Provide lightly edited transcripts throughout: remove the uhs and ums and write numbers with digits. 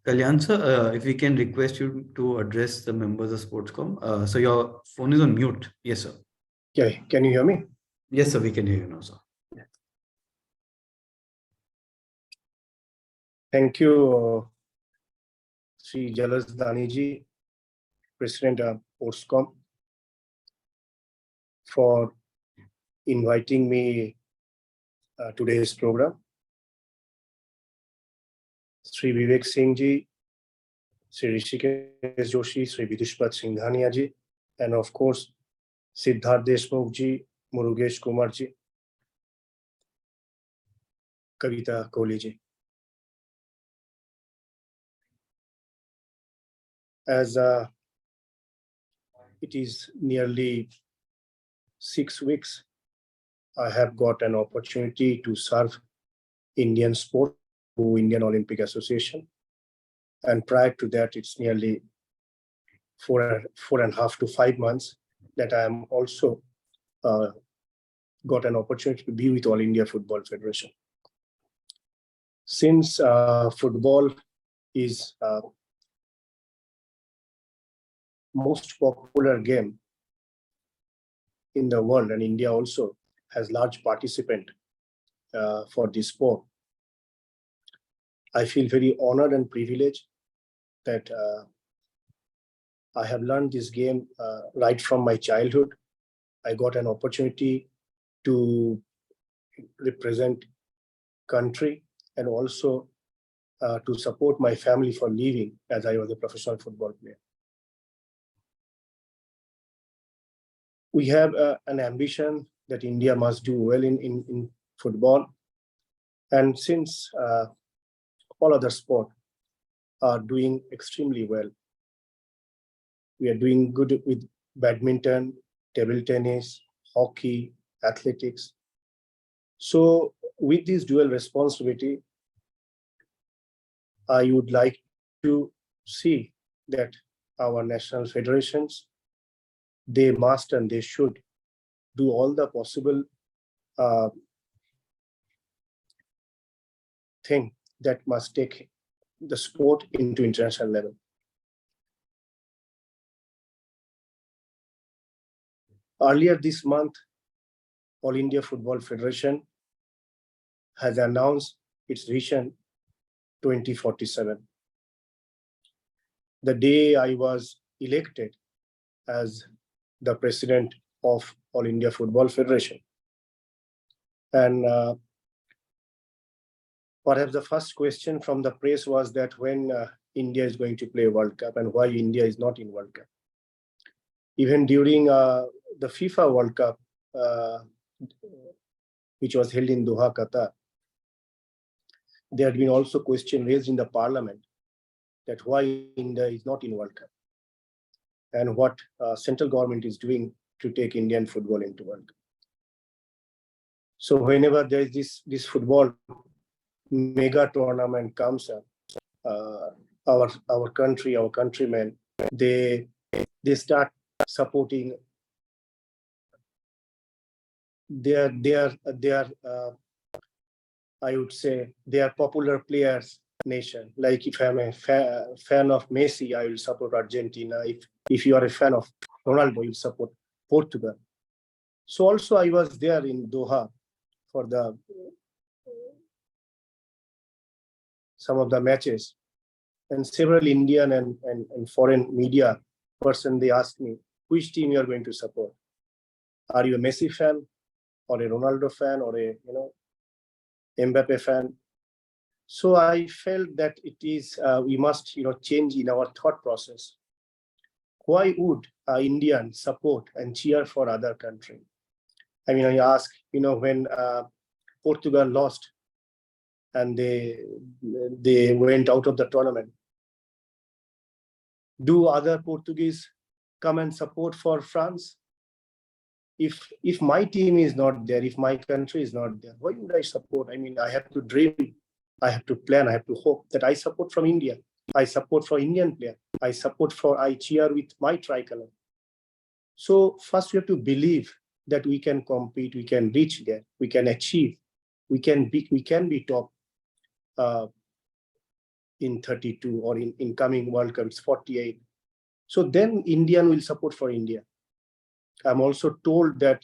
Kalyan sir, if we can request you to address the members of Sportscom. So your phone is on mute. Yes, sir. Okay, can you hear me? Yes, sir, we can hear you now, sir. Thank you, Shri Daniji, President of Sportscom, for inviting me today's program. Shri Vivek Singh ji, Shri Rishikesh Joshi, Shri Vidushpat Singhania ji, and of course, Siddharth Deshmukh ji, Murugesh Kumar ji, Kavita Kohli ji. As it is nearly 6 weeks, I have got an opportunity to serve Indian sport through Indian Olympic Association. And prior to that, it's nearly 4.5 to 5 months that I am also got an opportunity to be with All India Football Federation. Since football is most popular game in the world, and India also has large participant for this sport, I feel very honored and privileged that I have learned this game right from my childhood. I got an opportunity to represent country and also to support my family for living as I was a professional football player. We have an ambition that India must do well in football. And since all other sports are doing extremely well, we are doing good with badminton, table tennis, hockey, athletics. So with this dual responsibility, I would like to see that our national federations, they must and they should do all the possible thing that must take the sport into international level. Earlier this month, All India Football Federation has announced its vision 2047. The day I was elected as the president of All India Football Federation. And perhaps the first question from the press was that when India is going to play World Cup and why India is not in World Cup. Even during the FIFA World Cup, which was held in Doha, Qatar, there had been also question raised in the parliament that why India is not in World Cup and what central government is doing to take Indian football into World Cup. So whenever there is this football mega tournament comes up, our country, our countrymen, they start supporting their I would say their popular players nation. Like if I'm a fan of Messi, I will support Argentina. If you are a fan of Ronaldo, you support Portugal. So also I was there in Doha for some of the matches, and several Indian and foreign media person, they asked me which team you are going to support. Are you a Messi fan or a Ronaldo fan or a Mbappe fan? So I felt that it is we must change in our thought process. Why would Indian support and cheer for other country? I mean, I ask, when Portugal lost and they went out of the tournament, do other Portuguese come and support for France? If my team is not there, if my country is not there, why would I support? I mean, I have to dream, I have to plan, I have to hope that I support from India. I support for Indian player. I cheer with my tricolor. So first we have to believe that we can compete, we can reach there, we can achieve, we can be top in 32, or in coming World Cup it's 48. So then Indian will support for India. I'm also told that,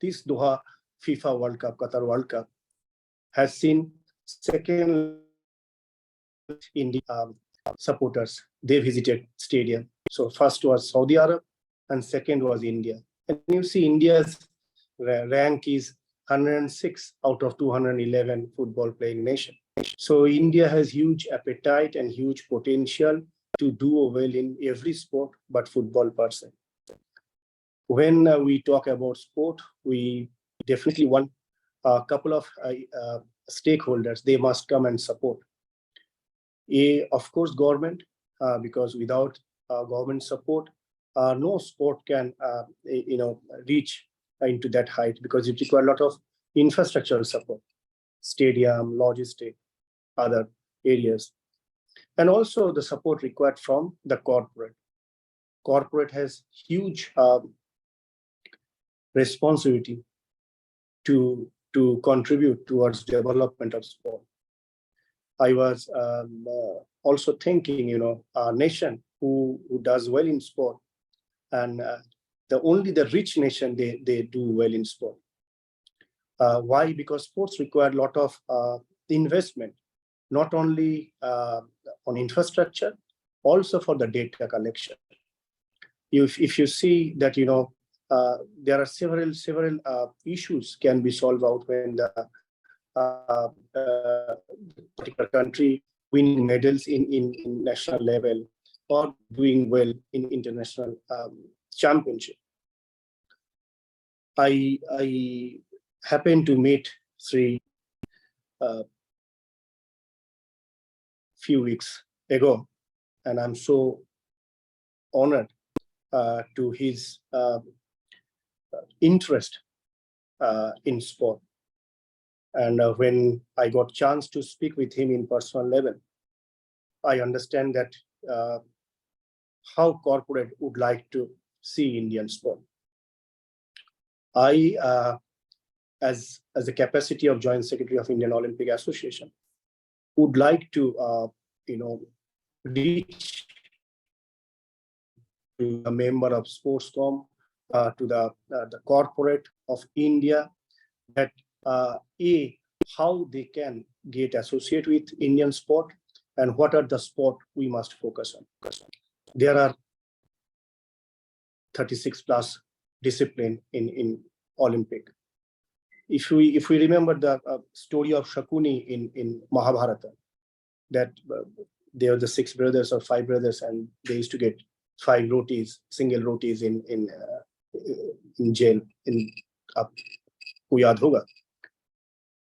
this Doha FIFA World Cup, Qatar World Cup, has seen second Indian supporters. They visited stadium. So first was Saudi Arab, and second was India. And you see India's rank is 106 out of 211 football playing nation. So India has huge appetite and huge potential to do well in every sport, but football per se. When we talk about sport, we definitely want a couple of stakeholders. They must come and support. Of course, government, because without government support, no sport can reach into that height, because it requires a lot of infrastructural support, stadium, logistic, other areas, and also the support required from the corporate. Corporate has huge responsibility to contribute towards development of sport. I was also thinking, a nation who does well in sport, and only the rich nation, they do well in sport. Why? Because sports require a lot of investment, not only on infrastructure, also for the data collection. If you see that, there are several issues can be solved out when the particular country winning medals in national level or doing well in international championship. I happened to meet Shri few weeks ago, and I'm so honored to his interest in sport. And when I got chance to speak with him in personal level, I understand that how corporate would like to see Indian sport. I, as a capacity of Joint Secretary of Indian Olympic Association, would like to, reach to a member of Sportscom, to the corporate of India, that how they can get associated with Indian sport and what are the sport we must focus on. There are 36 plus discipline in Olympic. If we remember the story of Shakuni in Mahabharata, that they are the 6 brothers or 5 brothers, and they used to get 5 rotis, single rotis in jail in Uyad Hoga.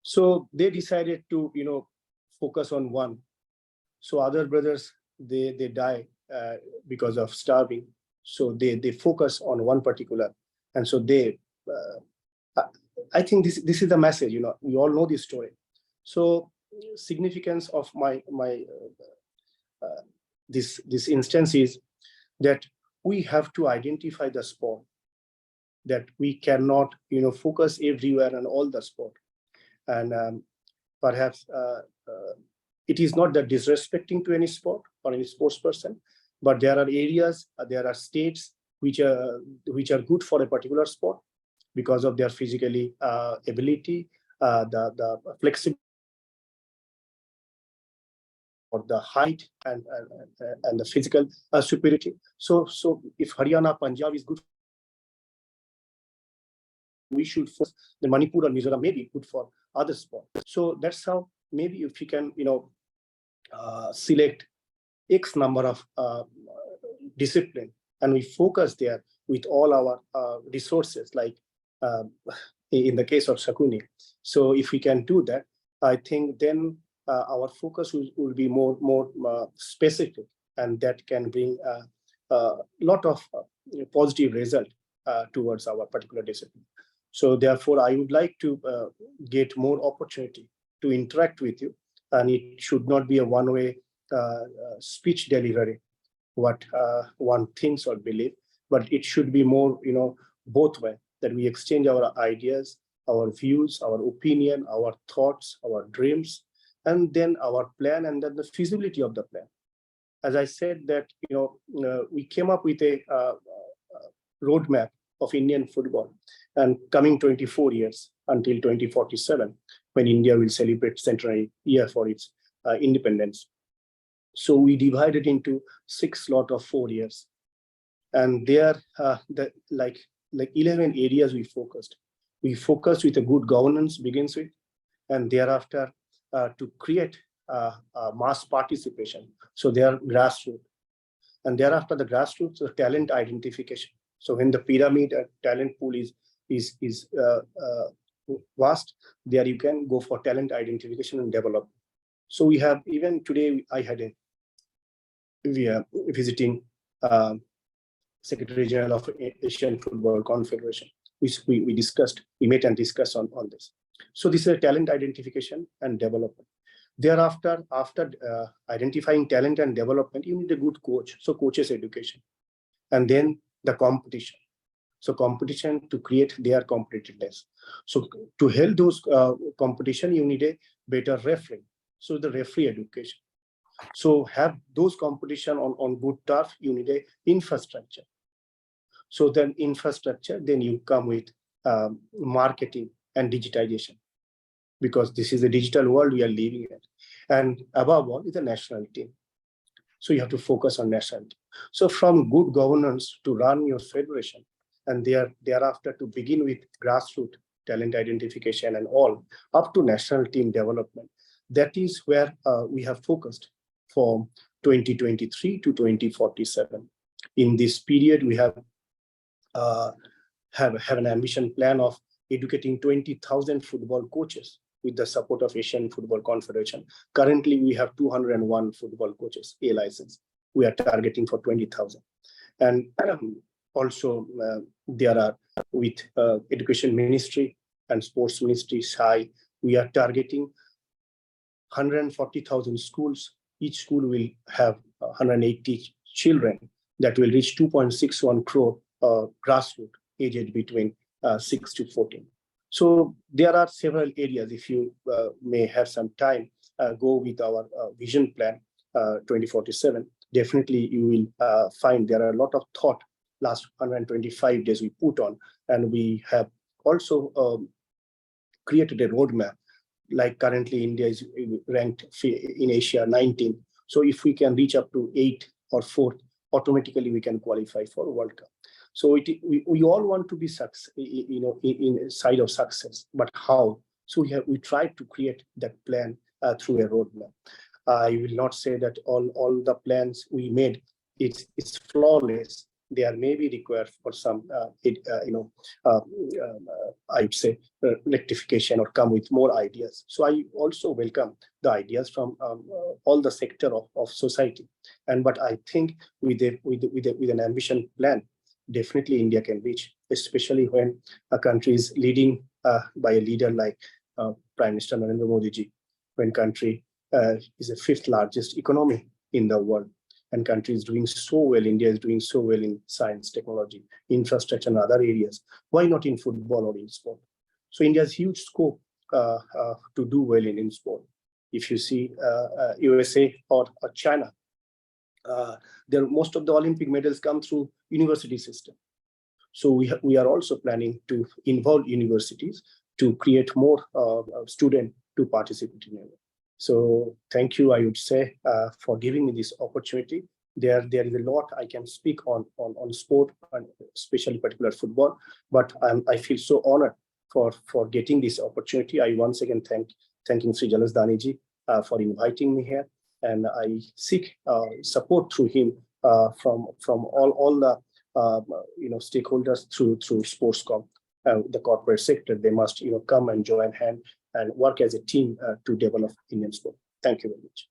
So they decided to focus on one. So other brothers, they die because of starving. So they focus on one particular, and so they. I think this is the message. We all know this story. So significance of my this instance is that we have to identify the sport, that we cannot focus everywhere on all the sport, and perhaps it is not that disrespecting to any sport or any sports person, but there are areas, there are states which are good for a particular sport because of their physically ability, the flexibility, or the height and the physical superiority. So if Haryana, Punjab is good, we should force the Manipur or Mizoram may be good for other sports. So that's how maybe if you can select X number of discipline, and we focus there with all our resources, like in the case of Shakuni. So if we can do that, I think then our focus will be more specific, and that can bring a lot of positive result towards our particular discipline. So therefore, I would like to get more opportunity to interact with you, and it should not be a one-way speech delivery, what one thinks or believe, but it should be more, both way, that we exchange our ideas, our views, our opinion, our thoughts, our dreams, and then our plan, and then the feasibility of the plan. As I said that, we came up with a roadmap of Indian football, and coming 24 years until 2047, when India will celebrate centenary year for its independence. So we divided into 6 lot of 4 years, and there like 11 areas we focused. We focused with a good governance begins with, and thereafter to create mass participation. So they are grassroots, and thereafter the grassroots, the talent identification. So when the pyramid talent pool is vast, there you can go for talent identification and develop. So we have, even today I had we are visiting Secretary General of Asian Football Confederation, which we discussed, we met and discussed on this. So this is a talent identification and development. Thereafter, after identifying talent and development, you need a good coach. So coaches education, and then the competition. So competition to create their competitiveness. So to help those competition, you need a better referee. So the referee education. So have those competition on good turf, you need a infrastructure. So then infrastructure, then you come with marketing and digitization, because this is a digital world we are living in. And above all is a national team. So you have to focus on national team. So from good governance to run your federation, and thereafter to begin with grassroots talent identification and all, up to national team development. That is where we have focused from 2023 to 2047. In this period, we have an ambition plan of educating 20,000 football coaches with the support of Asian Football Confederation. Currently, we have 201 football coaches, A license. We are targeting for 20,000. And also, there are with Education Ministry and Sports Ministry, SAI, we are targeting 140,000 schools. Each school will have 180 children that will reach 2.61 crore grassroots aged between 6 to 14. So there are several areas. If you may have some time, go with our vision plan 2047. Definitely you will find there are a lot of thought last 125 days we put on, and we have also created a roadmap. Like currently India is ranked in Asia 19. So if we can reach up to 8 or 4, automatically we can qualify for World Cup. So we all want to be success, in side of success, but how? So we tried to create that plan through a roadmap. I will not say that all the plans we made it's flawless. There may be required for some I'd say rectification or come with more ideas. So I also welcome the ideas from all the sector of society. But I think with an ambition plan, definitely India can reach, especially when a country is leading by a leader like Prime Minister Narendra Modi ji, when country is the 5th largest economy in the world, and country is doing so well. India is doing so well in science, technology, infrastructure, and other areas. Why not in football or in sport? So India has huge scope to do well in sport. If you see USA or China, most of the Olympic medals come through university system. So we are also planning to involve universities to create more students to participate in it. So thank you, I would say, for giving me this opportunity. There is a lot I can speak on sport, and especially particular football, but I feel so honored for getting this opportunity. I once again thanking Sri Jalasdani ji for inviting me here, and I seek support through him from all the stakeholders through Sportscom, the corporate sector. They must come and join hand and work as a team to develop Indian sport. Thank you very much.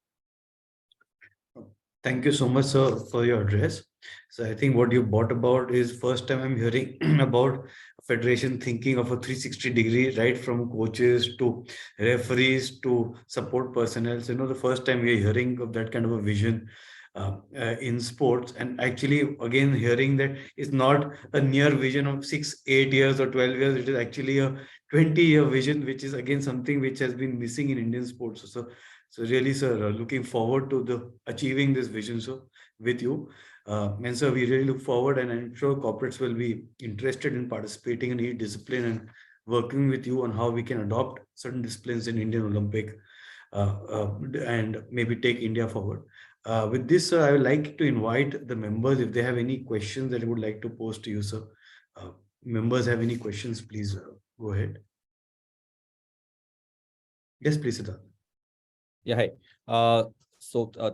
Thank you so much, sir, for your address. So I think what you brought about is first time I'm hearing about federation thinking of a 360-degree, right from coaches to referees to support personnel. So, the first time we're hearing of that kind of a vision in sports, and actually again hearing that it's not a near vision of 6, 8 years or 12 years. It is actually a 20-year vision, which is again something which has been missing in Indian sports. So So really, sir, looking forward to the achieving this vision, sir, with you. And sir, we really look forward, and I'm sure corporates will be interested in participating in e-discipline and working with you on how we can adopt certain disciplines in Indian Olympic and maybe take India forward. With this, I would like to invite the members if they have any questions that they would like to pose to you, sir. Uh, Members have any questions, please go ahead. Yes, please, Siddharth. Yeah, hi.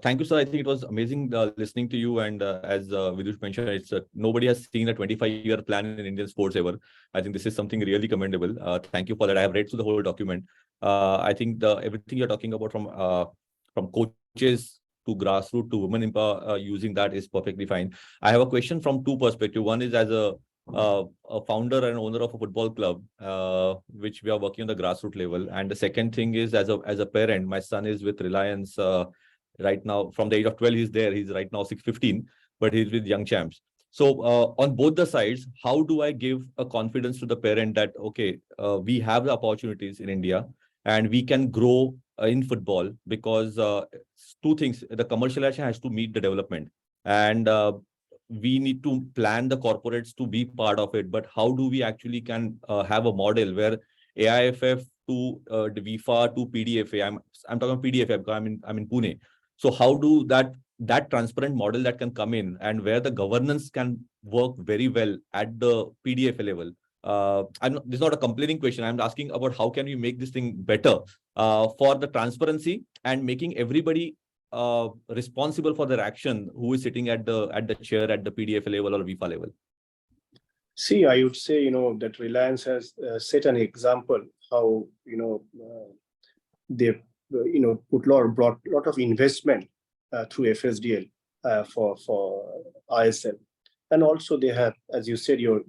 Thank you, sir. I think it was amazing listening to you. And as Vidush mentioned, nobody has seen a 25-year plan in Indian sports ever. I think this is something really commendable. Thank you for that. I have read through the whole document. I think everything you're talking about from coaches to grassroots to women using that is perfectly fine. I have a question from two perspectives. One is as a founder and owner of a football club, which we are working on the grassroots level. And the second thing is as a parent, my son is with Reliance right now. From the age of 12, he's there. He's right now 6'15", but he's with Young Champs. So on both the sides, how do I give a confidence to the parent that, okay, we have the opportunities in India and we can grow in football? Because two things, the commercialization has to meet the development. And we need to plan the corporates to be part of it, but how do we actually can have a model where AIFF to the FIFA to PDFA? I'm talking PDFA because I'm in Pune. So how do that transparent model that can come in and where the governance can work very well at the PDFA level? This is not a complaining question. I'm asking about how can we make this thing better for the transparency and making everybody responsible for their action who is sitting at the chair at the PDF level or FIFA level. See, I would say, that Reliance has set an example how, they, brought a lot of investment through FSDL for ISL. And also they have, as you said, your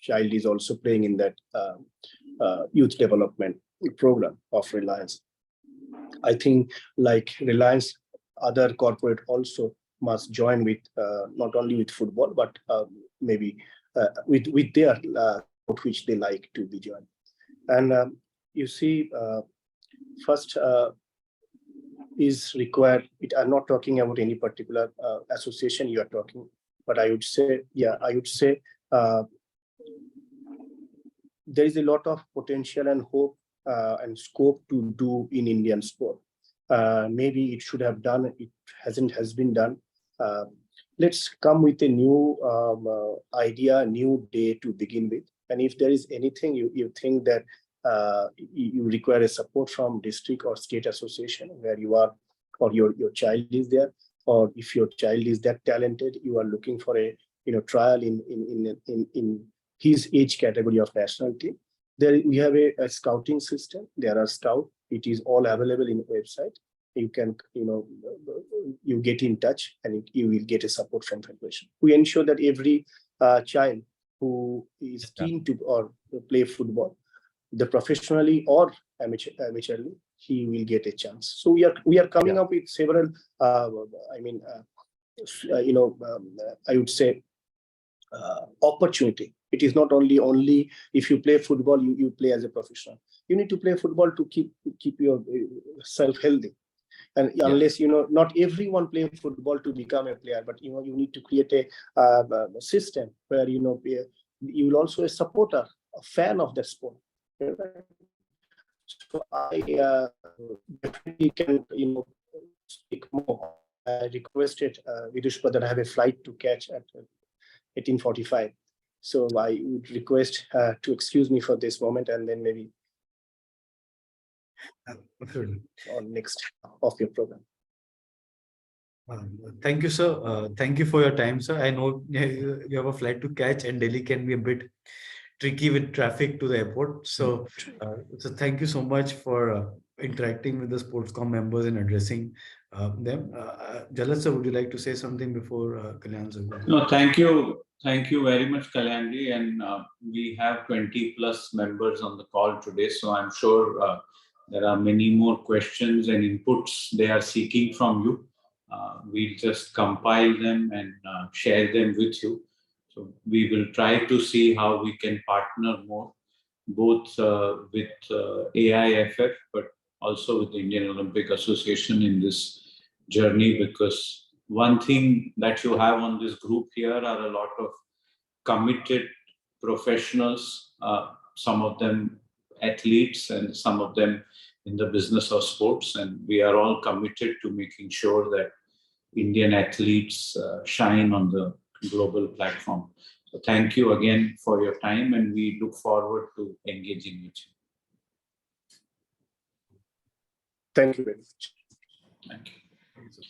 child is also playing in that youth development program of Reliance. I think like Reliance, other corporate also must join with not only with football, but maybe with their sport which they like to be joined. And you see, first is required. I'm not talking about any particular association you are talking, but I would say there is a lot of potential and hope and scope to do in Indian sport. Maybe it should have done, it has been done. Let's come with a new idea, new day to begin with. And if there is anything you think that you require a support from district or state association where you are, or your child is there, or if your child is that talented, you are looking for a trial in his age category of national team. There we have a scouting system. There are scouts. It is all available in the website. You can, you get in touch and you will get a support from federation. We ensure that every child who is keen to or play football, the professionally or amateurly, he will get a chance. So we are coming up with several. I would say opportunity. It is not only if you play football, you play as a professional. You need to play football to keep yourself healthy. And unless, not everyone play football to become a player, but, you need to create a system where, you will also a supporter, a fan of the sport. So I definitely can, speak more. I requested Vidush that I have a flight to catch at 18:45. So I would request to excuse me for this moment, and then maybe on next of your program. Thank you, sir. Thank you for your time, sir. I know you have a flight to catch, and Delhi can be a bit tricky with traffic to the airport. So, so thank you so much for interacting with the Sportscom members and addressing them. Jalaj sir, would you like to say something before Kalyan sir? No, thank you. Thank you very much, Kalyanji. And we have 20 plus members on the call today. So I'm sure there are many more questions and inputs they are seeking from you. We'll just compile them and share them with you. So we will try to see how we can partner more, both with AIFF, but also with the Indian Olympic Association in this journey, because one thing that you have on this group here are a lot of committed professionals, some of them athletes and some of them in the business of sports. And we are all committed to making sure that Indian athletes shine on the global platform. So thank you again for your time, and we look forward to engaging with you. Thank you very much. Thank you.